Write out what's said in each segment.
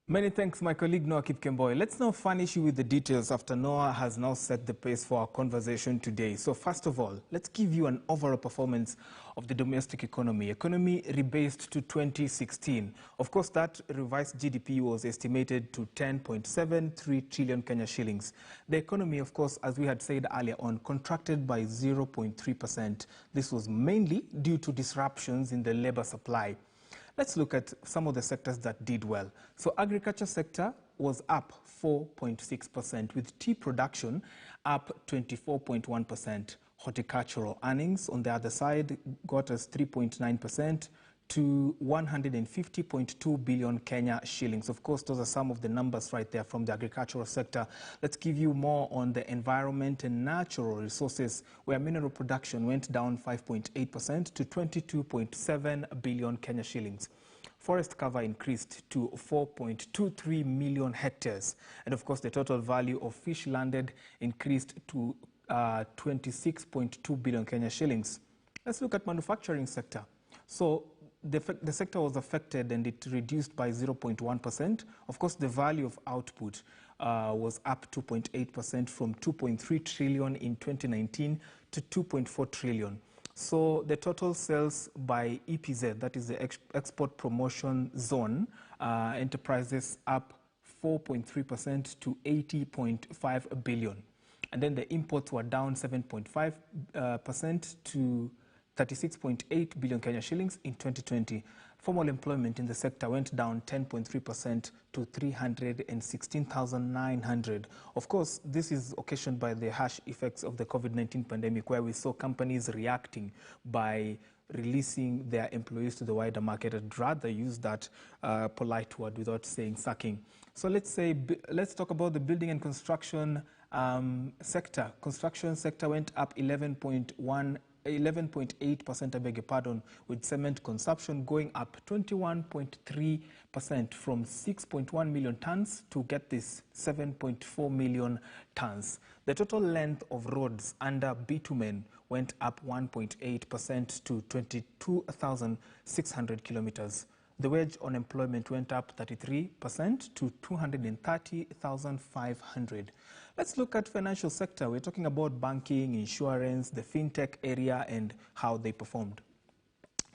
Many thanks, my colleague Noah Kipkemboy. Let's now furnish you with the details after Noah has now set the pace for our conversation today. So first of all, let's give you an overall performance of the domestic economy. Economy rebased to 2016. Of course, that revised GDP was estimated to 10.73 trillion Kenya shillings. The economy, of course, as we had said earlier on, contracted by 0.3%. This was mainly due to disruptions in the labor supply. Let's look at some of the sectors that did well. So agriculture sector was up 4.6%, with tea production up 24.1%. Horticultural earnings, on the other side, got us 3.9% to 150.2 billion Kenya shillings. Of course, those are some of the numbers right there from the agricultural sector. Let's give you more on the environment and natural resources, where mineral production went down 5.8% to 22.7 billion Kenya shillings. Forest cover increased to 4.23 million hectares. And of course, the total value of fish landed increased to 26.2 billion Kenya shillings. Let's look at manufacturing sector. So the sector was affected and it reduced by 0.1%. Of course, the value of output was up 2.8% from 2.3 trillion in 2019 to 2.4 trillion. So the total sales by EPZ, that is the Export Promotion Zone, enterprises up 4.3% to 80.5 billion. And then the imports were down 7.5% to 36.8 billion Kenya shillings in 2020. Formal employment in the sector went down 10.3% to 316,900. Of course, this is occasioned by the harsh effects of the COVID-19 pandemic, where we saw companies reacting by releasing their employees to the wider market. I'd rather use that polite word without saying sacking. So let's talk about the building and construction sector. Construction sector went up 11.8%, I beg your pardon, with cement consumption going up 21.3% from 6.1 million tons to, get this, 7.4 million tons. The total length of roads under bitumen went up 1.8% to 22,600 kilometers. The wage on employment went up 33% to 230,500. Let's look at financial sector. We're talking about banking, insurance, the fintech area, and how they performed.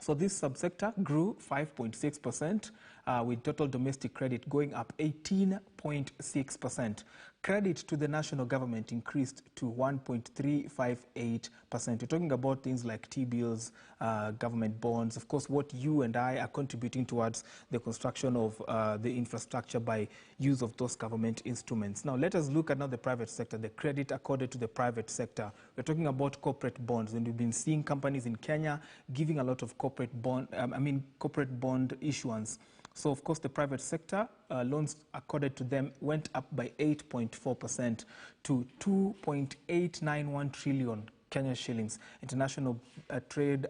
So this subsector grew 5.6%, with total domestic credit going up 18.6%. Credit to the national government increased to 1.358%. We're talking about things like T-bills, government bonds, of course, what you and I are contributing towards the construction of the infrastructure by use of those government instruments. Now, let us look at now the private sector, the credit accorded to the private sector. We're talking about corporate bonds, and we've been seeing companies in Kenya giving a lot of corporate bond issuance. So, of course, the private sector loans accorded to them went up by 8.4% to 2.891 trillion Kenya shillings. International trade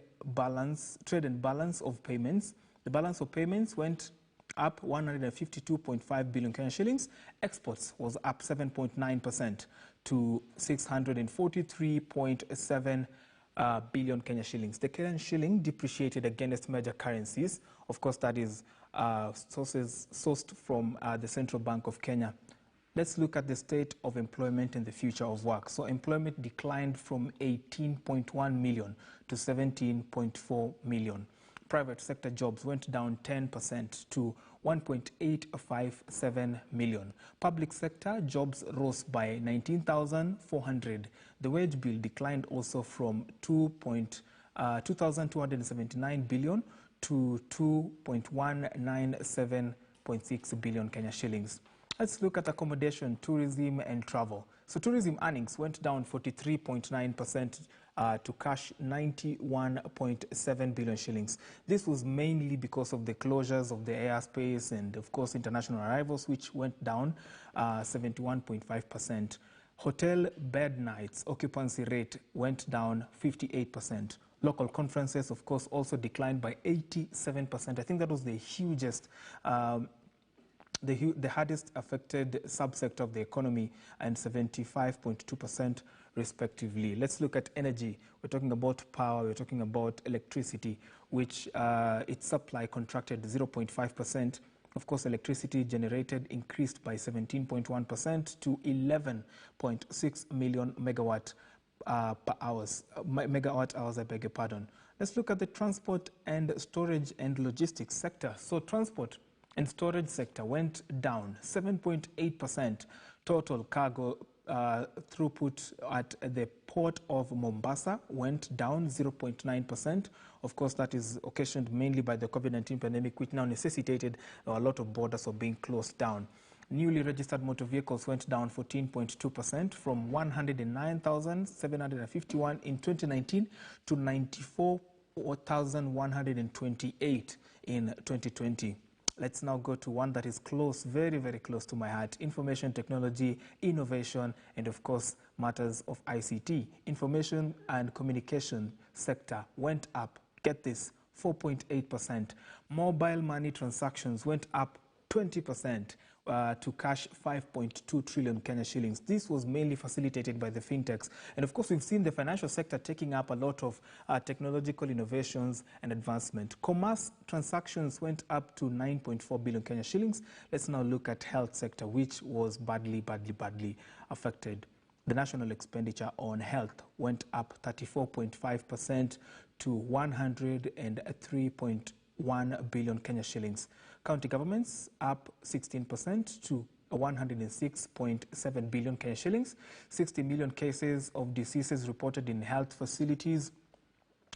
and balance of payments. The balance of payments went up 152.5 billion Kenya shillings. Exports was up 7.9% to 643.7 billion Kenya shillings. The Kenyan shilling depreciated against major currencies. Of course, that is sources sourced from the Central Bank of Kenya. Let's look at the state of employment and the future of work. So employment declined from 18.1 million to 17.4 million. Private sector jobs went down 10% to 1.857 million. Public sector jobs rose by 19,400. The wage bill declined also from 2,279 billion to 2.197.6 billion Kenya shillings. Let's look at accommodation, tourism, and travel. So tourism earnings went down 43.9% to cash 91.7 billion shillings. This was mainly because of the closures of the airspace and, of course, international arrivals, which went down 71.5%. Hotel bed nights occupancy rate went down 58%. Local conferences, of course, also declined by 87%. I think that was the hugest, the hardest affected subsector of the economy, and 75.2% respectively. Let's look at energy. We're talking about power, we're talking about electricity, which its supply contracted 0.5%. Of course, electricity generated increased by 17.1% to 11.6 million megawatt hours, I beg your pardon. Let's look at the transport and storage and logistics sector. So transport and storage sector went down 7.8%. Total cargo throughput at the port of Mombasa went down 0.9%. Of course, that is occasioned mainly by the COVID-19 pandemic, which now necessitated a lot of borders of being closed down. Newly registered motor vehicles went down 14.2% from 109,751 in 2019 to 94,128 in 2020. Let's now go to one that is close, very, very close to my heart: information technology, innovation, and of course, matters of ICT. Information and communication sector went up, get this, 4.8%. Mobile money transactions went up 20% to cash 5.2 trillion Kenya shillings. This was mainly facilitated by the fintechs. And of course, we've seen the financial sector taking up a lot of technological innovations and advancement. Commerce transactions went up to 9.4 billion Kenya shillings. Let's now look at health sector, which was badly affected. The national expenditure on health went up 34.5% to 103.1 billion Kenya shillings. County governments up 16% to 106.7 billion Kenya shillings. 60 million cases of diseases reported in health facilities.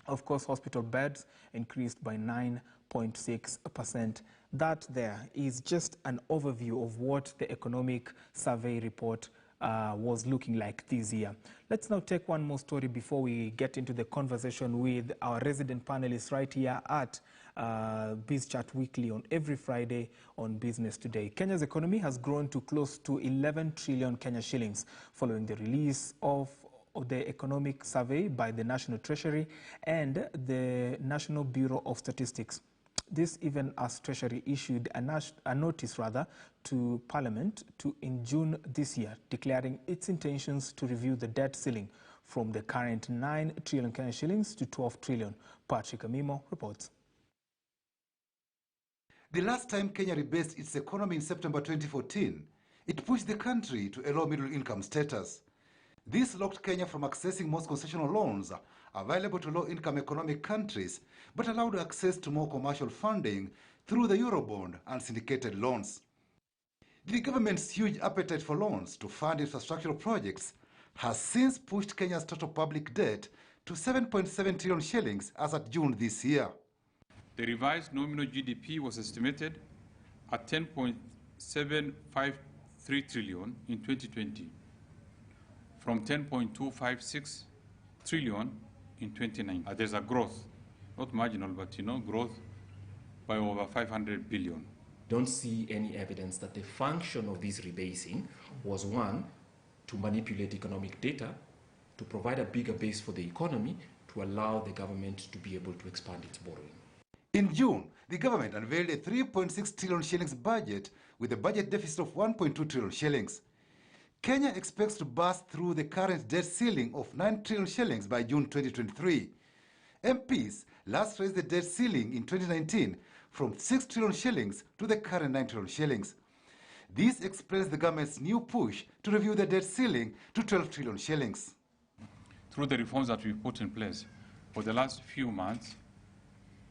Of course, hospital beds increased by 9.6%. That there is just an overview of what the economic survey report was looking like this year. Let's now take one more story before we get into the conversation with our resident panelists right here at BizChat Weekly on every Friday on Business Today. Kenya's economy has grown to close to 11 trillion Kenya shillings following the release of the economic survey by the National Treasury and the National Bureau of Statistics. This even as Treasury issued a notice to Parliament in June this year, declaring its intentions to review the debt ceiling from the current 9 trillion Kenya shillings to 12 trillion. Patrick Amimo reports. The last time Kenya rebased its economy in September 2014, it pushed the country to a low middle income status. This locked Kenya from accessing most concessional loans available to low-income economic countries, but allowed access to more commercial funding through the Eurobond and syndicated loans. The government's huge appetite for loans to fund infrastructural projects has since pushed Kenya's total public debt to 7.7 trillion shillings as at June this year. The revised nominal GDP was estimated at 10.753 trillion in 2020, from 10.256 trillion in 2019. There's a growth, not marginal, but growth by over 500 billion. Don't see any evidence that the function of this rebasing was, one, to manipulate economic data, to provide a bigger base for the economy, to allow the government to be able to expand its borrowing. In June, the government unveiled a 3.6 trillion shillings budget with a budget deficit of 1.2 trillion shillings. Kenya expects to burst through the current debt ceiling of 9 trillion shillings by June 2023. MPs last raised the debt ceiling in 2019 from 6 trillion shillings to the current 9 trillion shillings. This explains the government's new push to review the debt ceiling to 12 trillion shillings. Through the reforms that we've put in place for the last few months,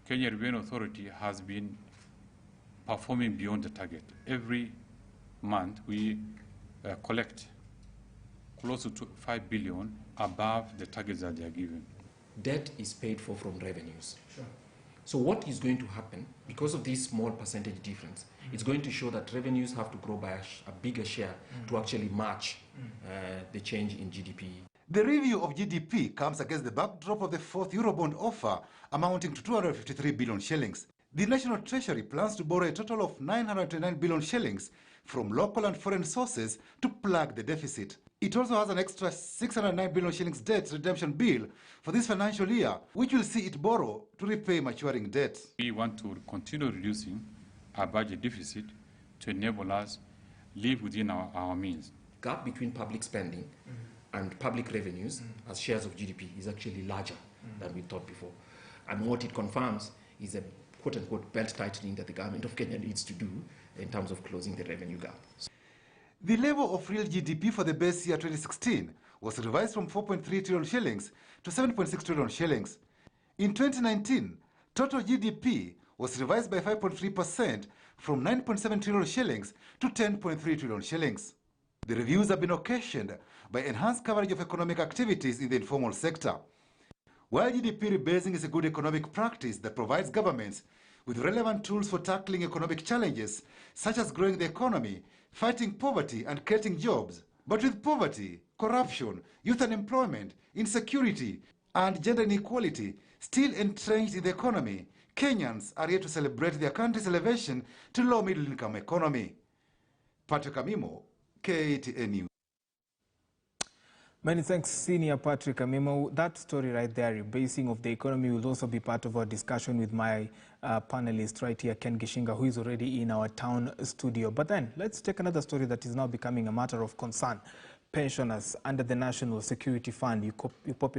Kenya Revenue Authority has been performing beyond the target. Every month we collect close to 5 billion above the targets that they are given. Debt is paid for from revenues. Sure. So what is going to happen, because of this small percentage difference, it's going to show that revenues have to grow by a bigger share to actually match the change in GDP. The review of GDP comes against the backdrop of the fourth Eurobond offer, amounting to 253 billion shillings. The National Treasury plans to borrow a total of 929 billion shillings from local and foreign sources to plug the deficit. It also has an extra 609 billion shillings debt redemption bill for this financial year, which will see it borrow to repay maturing debt. We want to continue reducing our budget deficit to enable us live within our means. Gap between public spending and public revenues as shares of GDP is actually larger than we thought before. And what it confirms is a quote-unquote belt tightening that the government of Kenya needs to do in terms of closing the revenue gap. The level of real GDP for the base year 2016 was revised from 4.3 trillion shillings to 7.6 trillion shillings. In 2019, total GDP was revised by 5.3% from 9.7 trillion shillings to 10.3 trillion shillings. The reviews have been occasioned by enhanced coverage of economic activities in the informal sector. While GDP rebasing is a good economic practice that provides governments with relevant tools for tackling economic challenges, such as growing the economy, fighting poverty and creating jobs. But with poverty, corruption, youth unemployment, insecurity, and gender inequality still entrenched in the economy, Kenyans are yet to celebrate their country's elevation to low-middle-income economy. Patrick Amimo, KTN News. Many thanks, Senior Patrick Amimo. That story right there, rebasing of the economy, will also be part of our discussion with my panelist right here, Ken Gishinga, who is already in our town studio. But then, let's take another story that is now becoming a matter of concern. Pensioners under the National Security Fund, you